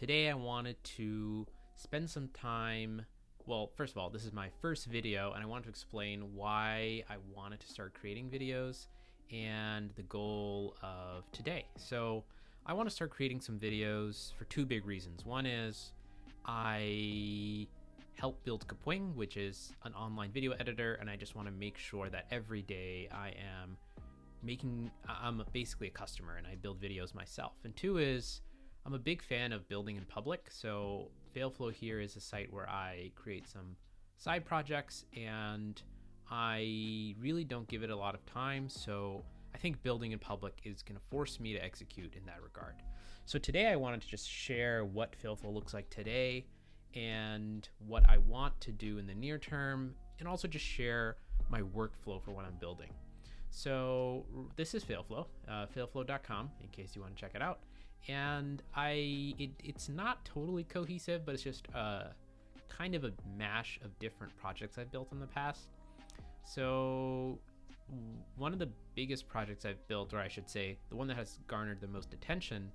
Today I wanted to spend some time. Well, first of all, this is my first video, and I wanted to explain why I wanted to start creating videos and the goal of today. So, I want to start creating some videos for two big reasons. One is I help build Kapwing, which is an online video editor, and I just want to make sure that every day I'm basically a customer and I build videos myself. And two is I'm a big fan of building in public. So FailFlow here is a site where I create some side projects and I really don't give it a lot of time. So I think building in public is going to force me to execute in that regard. So today I wanted to just share what FailFlow looks like today and what I want to do in the near term, and also just share my workflow for what I'm building. So this is FailFlow, failflow.com, in case you want to check it out. And it's not totally cohesive, but it's just kind of a mash of different projects I've built in the past. So one of the biggest projects I've built, or I should say the one that has garnered the most attention,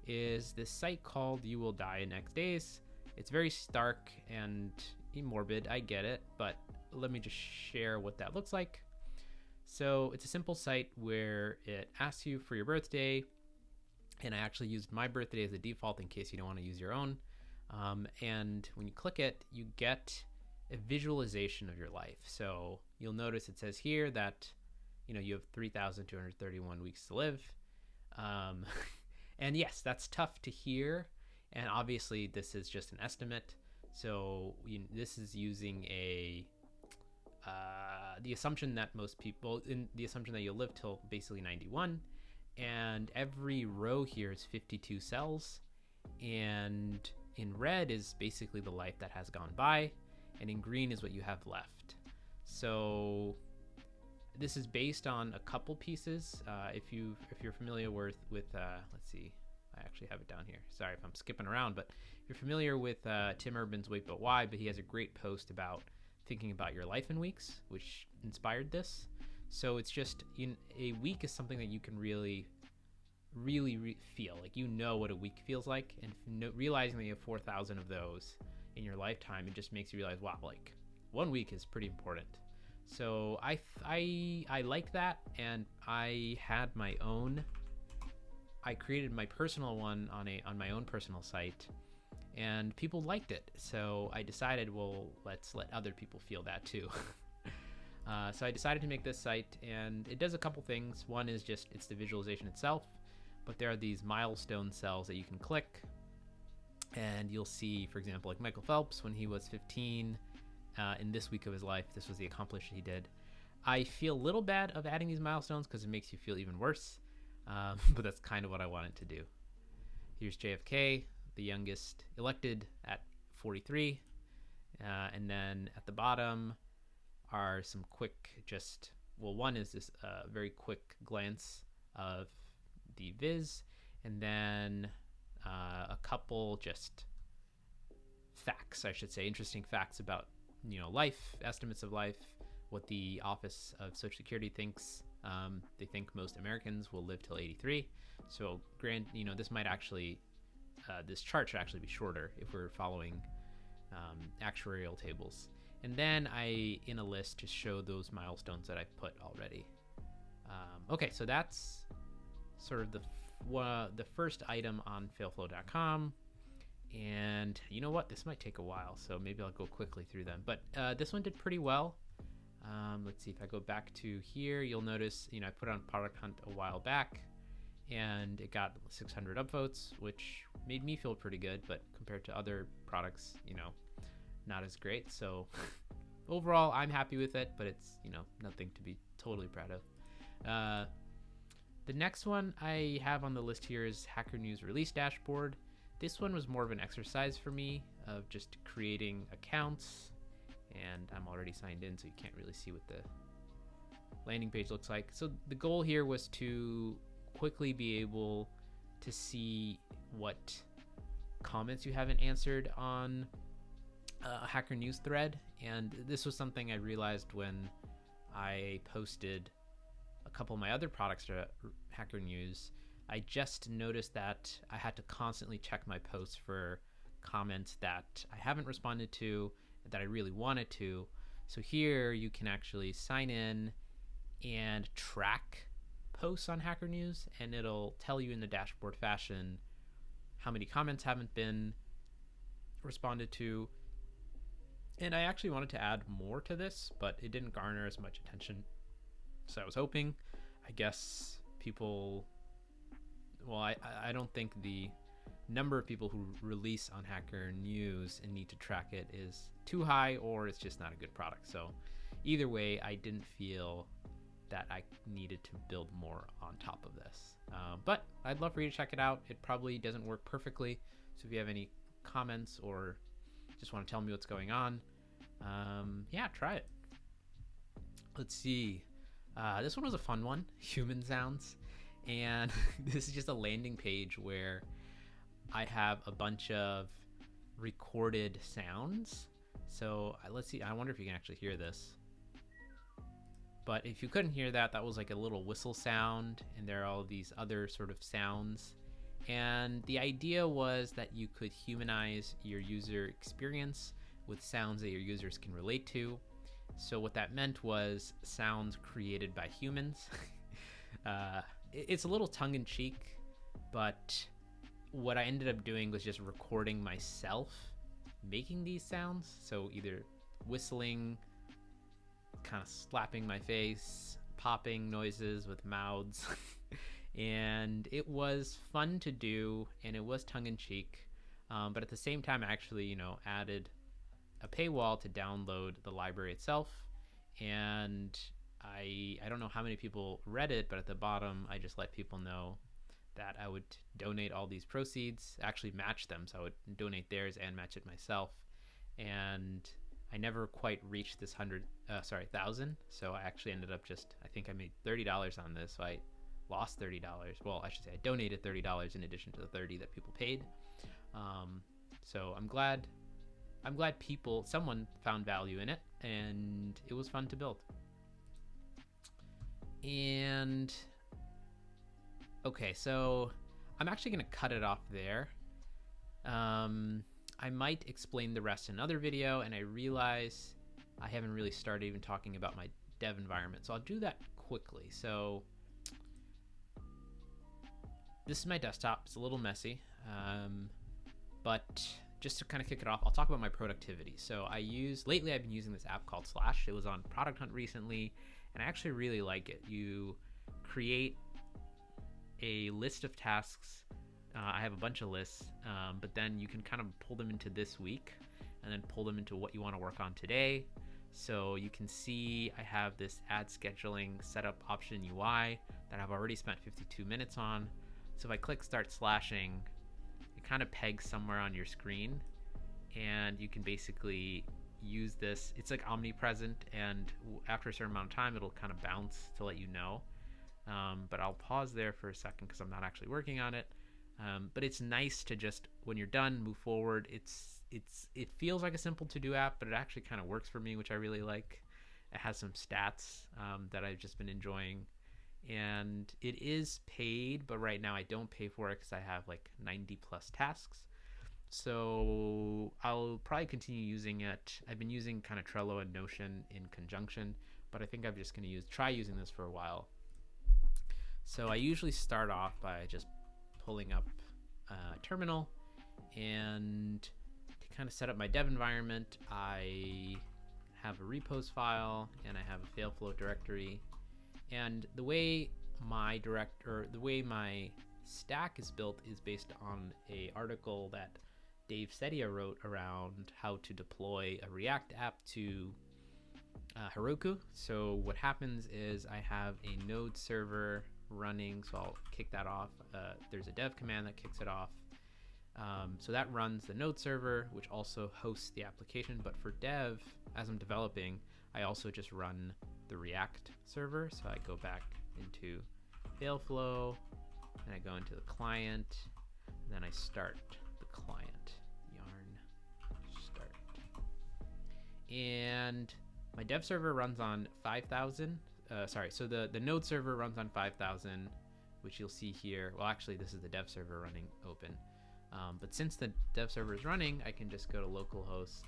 is this site called You Will Die in X Days. It's very stark and morbid, I get it, but let me just share what that looks like. So it's a simple site where it asks you for your birthday, and I actually used my birthday as a default in case you don't want to use your own. And when you click it, you get a visualization of your life. So you'll notice it says here that you have 3,231 weeks to live. And yes, that's tough to hear. And obviously, this is just an estimate. So this is using the assumption that the assumption that you'll live till basically 91. And every row here is 52 cells. And in red is basically the life that has gone by. And in green is what you have left. So this is based on a couple pieces. If you're familiar with let's see, I actually have it down here. Sorry if I'm skipping around, but if you're familiar with Tim Urban's Wait But Why, but he has a great post about thinking about your life in weeks, which inspired this. So it's just a week is something that you can really feel. Like what a week feels like, and realizing that you have 4,000 of those in your lifetime, it just makes you realize, wow, like 1 week is pretty important. So I like that, and I had my own. I created my personal one on my own personal site, and people liked it. So I decided, well, let's let other people feel that too. So I decided to make this site, and it does a couple things. One is just it's the visualization itself, but there are these milestone cells that you can click, and you'll see, for example, like Michael Phelps when he was 15, in this week of his life, this was the accomplishment he did. I feel a little bad of adding these milestones because it makes you feel even worse. But that's kind of what I wanted to do. Here's JFK, the youngest elected at 43. And then at the bottom are some quick one is this very quick glance of the viz. And then a couple just facts, I should say, interesting facts about, life, estimates of life, what the Office of Social Security thinks. They think most Americans will live till 83. So, this might actually, this chart should actually be shorter if we're following actuarial tables. And then in a list, just show those milestones that I've put already. Okay, so that's sort of the first item on failflow.com. And you know what? This might take a while, so maybe I'll go quickly through them. But this one did pretty well. Let's see, if I go back to here, you'll notice, I put on Product Hunt a while back, and it got 600 upvotes, which made me feel pretty good, but compared to other products, not as great. So overall, I'm happy with it, but it's, nothing to be totally proud of. The next one I have on the list here is Hacker News Release Dashboard. This one was more of an exercise for me of just creating accounts, and I'm already signed in, so you can't really see what the landing page looks like. So the goal here was to quickly be able to see what comments you haven't answered on a Hacker News thread, and this was something I realized when I posted a couple of my other products to Hacker News. I just noticed that I had to constantly check my posts for comments that I haven't responded to, that I really wanted to. So here you can actually sign in and track posts on Hacker News, and it'll tell you in the dashboard fashion how many comments haven't been responded to. And I actually wanted to add more to this, but it didn't garner as much attention. So I was hoping, I guess people, well, I don't think the number of people who release on Hacker News and need to track it is too high, or it's just not a good product. So either way, I didn't feel that I needed to build more on top of this. But I'd love for you to check it out. It probably doesn't work perfectly. So if you have any comments or just want to tell me what's going on, yeah, try it. Let's see. This one was a fun one, human sounds. And this is just a landing page where I have a bunch of recorded sounds. So let's see. I wonder if you can actually hear this. But if you couldn't hear that, that was like a little whistle sound, and there are all these other sort of sounds. And the idea was that you could humanize your user experience with sounds that your users can relate to. So what that meant was sounds created by humans. It's a little tongue-in-cheek, but what I ended up doing was just recording myself making these sounds. So either whistling, kind of slapping my face, popping noises with mouths. And it was fun to do, and it was tongue-in-cheek. But at the same time, I actually, added a paywall to download the library itself. And I don't know how many people read it, but at the bottom, I just let people know that I would donate all these proceeds, actually match them. So I would donate theirs and match it myself. And I never quite reached this 1,000. So I actually ended up I think I made $30 on this. So I lost $30. Well, I should say I donated $30 in addition to the 30 that people paid. So I'm glad someone found value in it, and it was fun to build. And okay, so I'm actually going to cut it off there. I might explain the rest in another video, and I realize I haven't really started even talking about my dev environment, so I'll do that quickly. So this is my desktop. It's a little messy, but just to kind of kick it off, I'll talk about my productivity. So lately I've been using this app called Slash. It was on Product Hunt recently, and I actually really like it. You create a list of tasks. I have a bunch of lists, but then you can kind of pull them into this week and then pull them into what you want to work on today. So you can see I have this ad scheduling setup option UI that I've already spent 52 minutes on. So if I click start slashing, it kind of pegs somewhere on your screen, and you can basically use this. It's like omnipresent, and after a certain amount of time, it'll kind of bounce to let you know. But I'll pause there for a second because I'm not actually working on it. But it's nice to just, when you're done, move forward. It feels like a simple to-do app, but it actually kind of works for me, which I really like. It has some stats that I've just been enjoying. And it is paid, but right now I don't pay for it because I have like 90 plus tasks. So I'll probably continue using it. I've been using kind of Trello and Notion in conjunction, but I think I'm just going to try using this for a while. So I usually start off by just pulling up a terminal, and to kind of set up my dev environment, I have a repos file and I have a FailFlow directory. And the way my stack is built is based on an article that Dave Sedia wrote around how to deploy a React app to Heroku. So what happens is I have a node server running, so I'll kick that off. There's a dev command that kicks it off. So that runs the node server, which also hosts the application. But for dev, as I'm developing, I also just run the React server. So I go back into FailFlow, and I go into the client, and then I start the client, yarn start. And my dev server runs on 5,000. So the node server runs on 5,000. which you'll see here. Well, actually, this is the dev server running open. But since the dev server is running, I can just go to localhost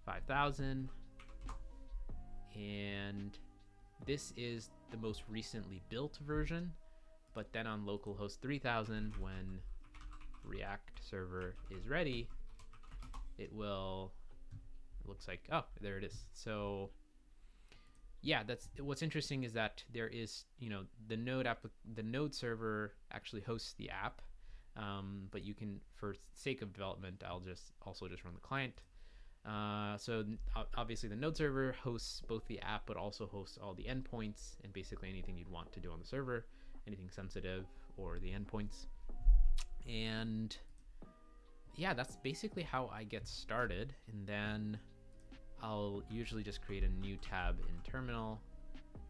5000. And this is the most recently built version. But then on localhost 3000, when React server is ready, it looks like, oh, there it is. So yeah, that's what's interesting, is that there is, the node server actually hosts the app, but you can, for sake of development, I'll just run the client. So obviously the node server hosts both the app, but also hosts all the endpoints and basically anything you'd want to do on the server, anything sensitive or the endpoints. And yeah, that's basically how I get started. And then I'll usually just create a new tab in terminal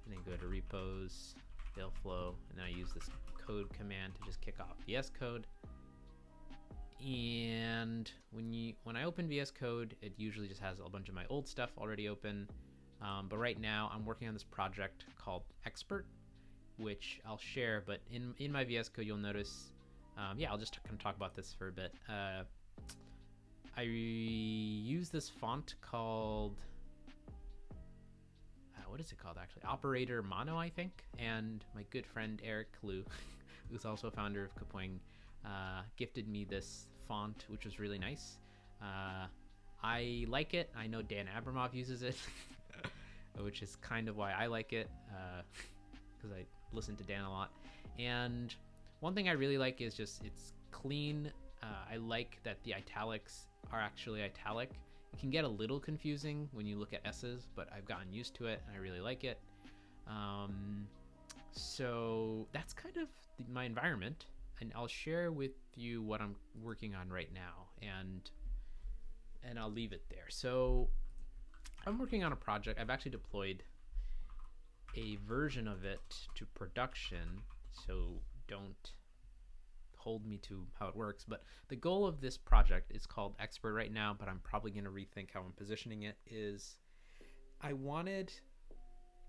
and then go to repos, FailFlow, and then I use this code command to just kick off VS Code. And when I open VS Code, it usually just has a bunch of my old stuff already open. But right now I'm working on this project called Expert, which I'll share. But in my VS Code, you'll notice, I'll just kind of talk about this for a bit. I use this font called, what is it called actually? Operator Mono, I think. And my good friend Eric Liu, who's also founder of Kapwing, gifted me this font, which was really nice. I like it. I know Dan Abramov uses it, which is kind of why I like it, because I listen to Dan a lot. And one thing I really like is just it's clean. I like that the italics are actually italic. It can get a little confusing when you look at S's, but I've gotten used to it and I really like it. So that's kind of my environment, and I'll share with you what I'm working on right now, and I'll leave it there. So I'm working on a project. I've actually deployed a version of it to production, so don't hold me to how it works. But the goal of this project is called Expert right now, but I'm probably going to rethink how I'm positioning it. Is I wanted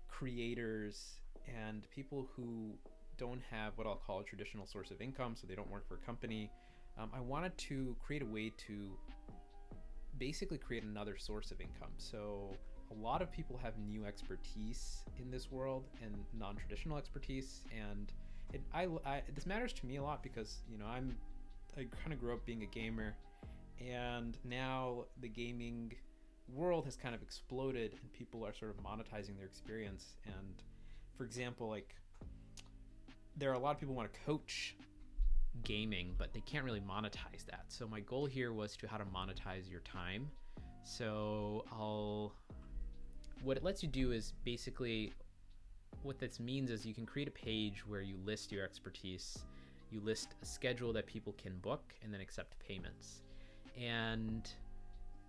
creators and people who don't have what I'll call a traditional source of income, so they don't work for a company. I wanted to create a way to basically create another source of income. So a lot of people have new expertise in this world and non-traditional expertise, and this matters to me a lot because I kind of grew up being a gamer, and now the gaming world has kind of exploded and people are sort of monetizing their experience. And for example, like there are a lot of people who want to coach gaming, but they can't really monetize that. So my goal here was to how to monetize your time. So what it lets you do is basically, what this means is you can create a page where you list your expertise, you list a schedule that people can book, and then accept payments. And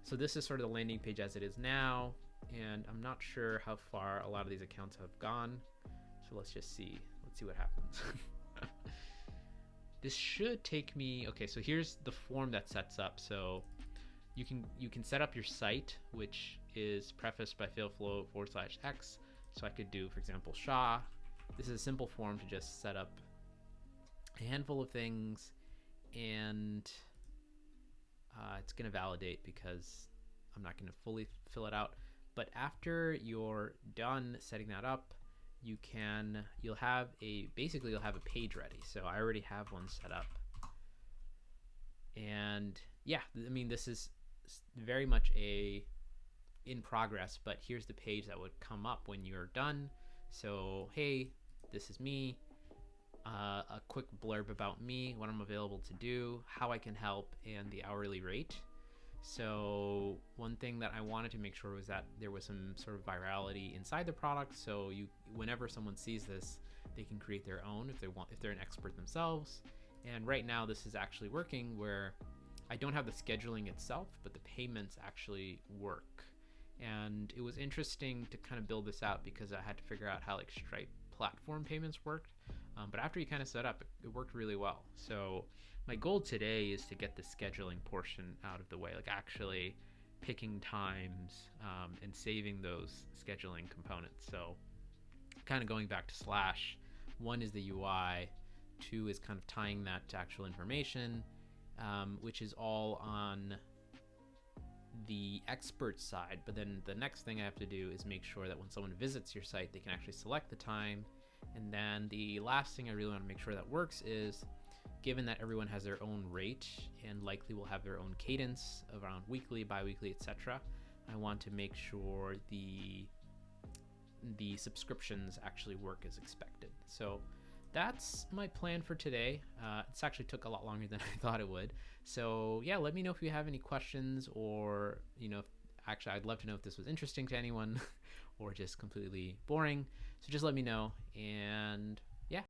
so this is sort of the landing page as it is now, and I'm not sure how far a lot of these accounts have gone. So let's see what happens. This should take me, okay, so here's the form that sets up. So you can set up your site, which is prefaced by FailFlow /X. So I could do, for example, Shah. This is a simple form to just set up a handful of things, and it's going to validate because I'm not going to fully fill it out. But after you're done setting that up, you'll have a page ready. So I already have one set up. And yeah, I mean, this is very much in progress, but here's the page that would come up when you're done. So, hey, this is me. A quick blurb about me, what I'm available to do, how I can help, and the hourly rate. So one thing that I wanted to make sure was that there was some sort of virality inside the product. So whenever someone sees this, they can create their own if they're an expert themselves. And right now this is actually working where I don't have the scheduling itself, but the payments actually work. And it was interesting to kind of build this out because I had to figure out how like Stripe platform payments worked. But after you kind of set up, it worked really well. So my goal today is to get the scheduling portion out of the way, like actually picking times and saving those scheduling components. So kind of going back to Slash, one is the UI. 2 is kind of tying that to actual information, which is all on the expert side. But then the next thing I have to do is make sure that when someone visits your site, they can actually select the time. And then the last thing I really want to make sure that works is, given that everyone has their own rate and likely will have their own cadence around weekly, bi-weekly, etc., I want to make sure the subscriptions actually work as expected. So that's my plan for today. It's actually took a lot longer than I thought it would. So yeah, let me know if you have any questions, or actually I'd love to know if this was interesting to anyone or just completely boring. So just let me know, and